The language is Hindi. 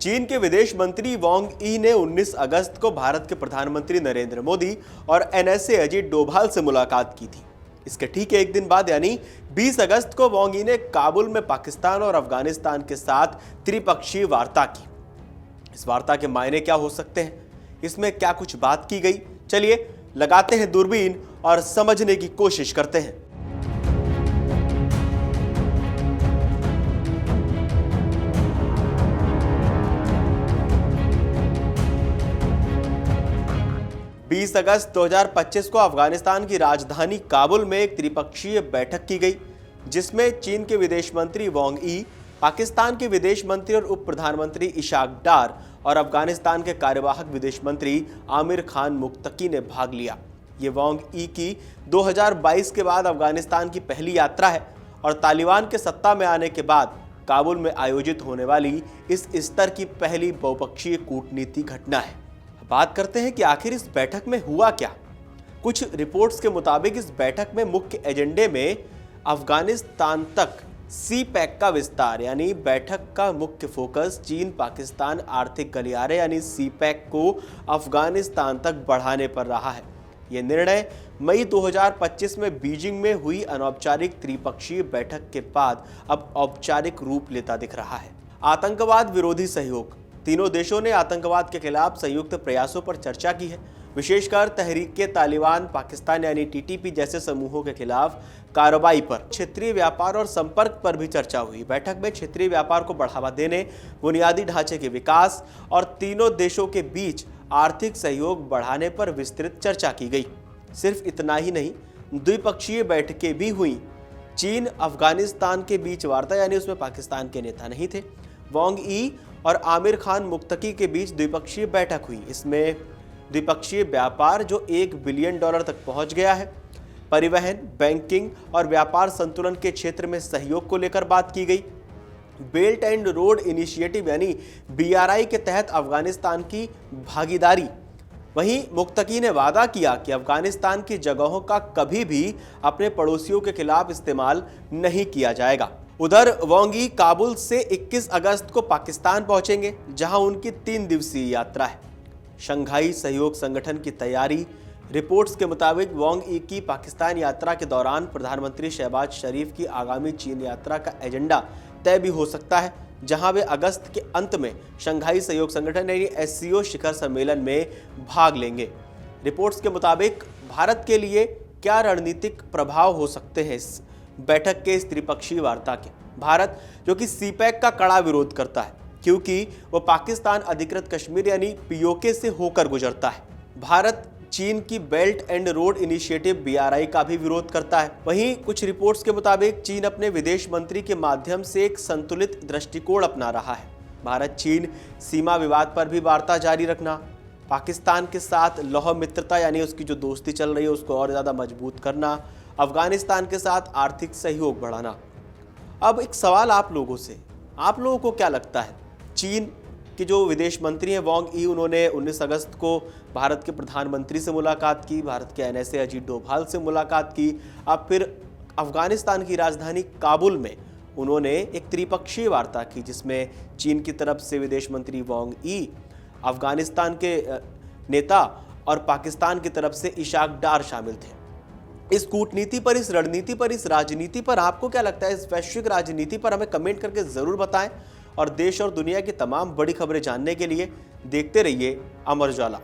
चीन के विदेश मंत्री वांग यी ने 19 अगस्त को भारत के प्रधानमंत्री नरेंद्र मोदी और एनएसए अजीत डोभाल से मुलाकात की थी। इसके ठीक एक दिन बाद यानी 20 अगस्त को वांग यी ने काबुल में पाकिस्तान और अफगानिस्तान के साथ त्रिपक्षीय वार्ता की। इस वार्ता के मायने क्या हो सकते हैं, इसमें क्या कुछ बात की गई, चलिए लगाते हैं दूरबीन और समझने की कोशिश करते हैं। बीस अगस्त 2025 को अफगानिस्तान की राजधानी काबुल में एक त्रिपक्षीय बैठक की गई, जिसमें चीन के विदेश मंत्री वांग यी, पाकिस्तान के विदेश मंत्री और उप प्रधानमंत्री इशाक डार और अफगानिस्तान के कार्यवाहक विदेश मंत्री आमिर खान मुक्तकी ने भाग लिया। ये वांग यी की 2022 के बाद अफगानिस्तान की पहली यात्रा है और तालिबान के सत्ता में आने के बाद काबुल में आयोजित होने वाली इस स्तर की पहली बहुपक्षीय कूटनीति घटना है। बात करते हैं कि आखिर इस बैठक में हुआ क्या। कुछ रिपोर्ट्स के मुताबिक इस बैठक में मुख्य एजेंडे में अफगानिस्तान तक सी पैक का विस्तार, यानी बैठक का मुख्य फोकस चीन पाकिस्तान आर्थिक गलियारे यानी सी पैक को अफगानिस्तान तक बढ़ाने पर रहा है। यह निर्णय मई 2025 में बीजिंग में हुई अनौपचारिक त्रिपक्षीय बैठक के बाद अब औपचारिक रूप लेता दिख रहा है। आतंकवाद विरोधी सहयोग, तीनों देशों ने आतंकवाद के खिलाफ संयुक्त प्रयासों पर चर्चा की है। विशेषकर तहरीक तालिबान पाकिस्तान यानी टीटीपी जैसे समूहों के खिलाफ कार्रवाई पर, क्षेत्रीय व्यापार और संपर्क पर भी चर्चा हुई। बैठक में क्षेत्रीय व्यापार को बढ़ावा देने, बुनियादी ढांचे के विकास और तीनों देशों के बीच आर्थिक सहयोग बढ़ाने पर विस्तृत चर्चा की गई। सिर्फ इतना ही नहीं, द्विपक्षीय बैठकें भी हुई। चीन अफगानिस्तान के बीच वार्ता, यानी उसमें पाकिस्तान के नेता नहीं थे। वांग यी और आमिर खान मुक्तकी के बीच द्विपक्षीय बैठक हुई। इसमें द्विपक्षीय व्यापार जो $1 बिलियन तक पहुंच गया है, परिवहन, बैंकिंग और व्यापार संतुलन के क्षेत्र में सहयोग को लेकर बात की गई। बेल्ट एंड रोड इनिशिएटिव यानी BRI के तहत अफगानिस्तान की भागीदारी। वहीं मुक्तकी ने वादा किया कि अफगानिस्तान की जगहों का कभी भी अपने पड़ोसियों के खिलाफ इस्तेमाल नहीं किया जाएगा। उधर वांग यी काबुल से 21 अगस्त को पाकिस्तान पहुंचेंगे, जहां उनकी 3 दिवसीय यात्रा है। शंघाई सहयोग संगठन की तैयारी, रिपोर्ट्स के मुताबिक वांग यी की पाकिस्तान यात्रा के दौरान प्रधानमंत्री शहबाज शरीफ की आगामी चीन यात्रा का एजेंडा तय भी हो सकता है, जहां वे अगस्त के अंत में शंघाई सहयोग संगठन यानी SCO शिखर सम्मेलन में भाग लेंगे। रिपोर्ट्स के मुताबिक भारत के लिए क्या रणनीतिक प्रभाव हो सकते हैं इस बैठक के, इस त्रिपक्षीय वार्ता के। भारत जो कि सी पैक का कड़ा विरोध करता है, क्योंकि वो पाकिस्तान अधिकृत कश्मीर यानी POK से होकर गुजरता है। भारत चीन की belt and road initiative BRI का भी विरोध करता है। वहीं कुछ रिपोर्ट्स के मुताबिक चीन अपने विदेश मंत्री के माध्यम से एक संतुलित दृष्टिकोण अपना रहा है। भारत चीन सीमा विवाद पर भी वार्ता जारी रखना, पाकिस्तान के साथ लौह मित्रता यानी उसकी जो दोस्ती चल रही है उसको और ज़्यादा मजबूत करना, अफगानिस्तान के साथ आर्थिक सहयोग बढ़ाना। अब एक सवाल आप लोगों को क्या लगता है, चीन कि जो विदेश मंत्री हैं वांग यी, उन्होंने 19 अगस्त को भारत के प्रधानमंत्री से मुलाकात की, भारत के एनएसए अजीत डोभाल से मुलाकात की। अब फिर अफगानिस्तान की राजधानी काबुल में उन्होंने एक त्रिपक्षीय वार्ता की, जिसमें चीन की तरफ से विदेश मंत्री वांग यी, अफगानिस्तान के नेता और पाकिस्तान की तरफ से इशाक डार शामिल थे। इस कूटनीति पर, इस रणनीति पर, इस राजनीति पर आपको क्या लगता है, इस वैश्विक राजनीति पर हमें कमेंट करके ज़रूर बताएं। और देश और दुनिया की तमाम बड़ी खबरें जानने के लिए देखते रहिए अमर उजाला।